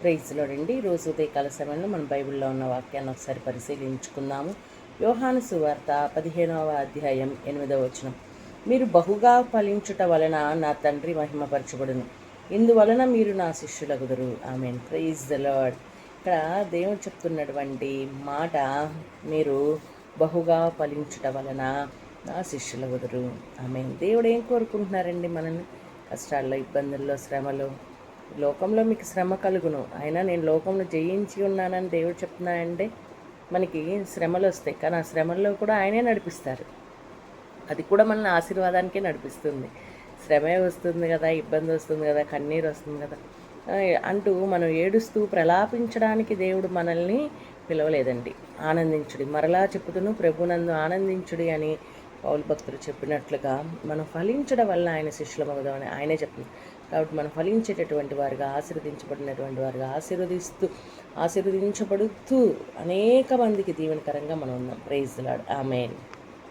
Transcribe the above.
ప్రైజ్లోనండి. రోజు ఉదయకాల సమయంలో మన బైబిల్లో ఉన్న వాక్యాన్ని ఒకసారి పరిశీలించుకుందాము. యోహాను సువార్త 15వ అధ్యాయం 8వ వచనం. మీరు బహుగా ఫలించుట వలన నా తండ్రి మహిమపరచబడును, ఇందువలన మీరు నా శిష్యులగుదురు. ఆమేన్. Praise the Lord. ఇక్కడ దేవుడు చెప్తున్నటువంటి మాట, మీరు బహుగా ఫలించుట వలన నా శిష్యులగుదురు. ఆమేన్. దేవుడు ఏం కోరుకుంటున్నారండి? మనల్ని కష్టాల్లో, ఇబ్బందుల్లో, శ్రమలో, లోకంలో మీకు శ్రమ కలుగును, అయినా నేను లోకంలో జయించి ఉన్నానని దేవుడు చెప్తున్నానంటే మనకి శ్రమలు వస్తాయి, కానీ ఆ శ్రమల్లో కూడా ఆయనే నడిపిస్తారు. అది కూడా మనల్ని ఆశీర్వాదానికే నడిపిస్తుంది. శ్రమే వస్తుంది కదా, ఇబ్బంది వస్తుంది కదా, కన్నీరు వస్తుంది కదా అంటూ మనం ఏడుస్తూ ప్రలాపించడానికి దేవుడు మనల్ని పిలవలేదండి. ఆనందించుడి, మరలా చెప్పుదును ప్రభునందు ఆనందించుడి అని పౌలు భక్తులు చెప్పినట్లుగా మనం ఫలించడం వల్ల ఆయన శిష్యులమవుదామని ఆయనే చెప్తుంది. కాబట్టి మనం ఫలించేటటువంటి వారుగా, ఆశీర్వదించబడినటువంటి వారుగా, ఆశీర్వదించబడుతూ అనేక మందికి దీవెనకరంగా మనం ఉన్నాం. Praise the lord. ఆమేన్.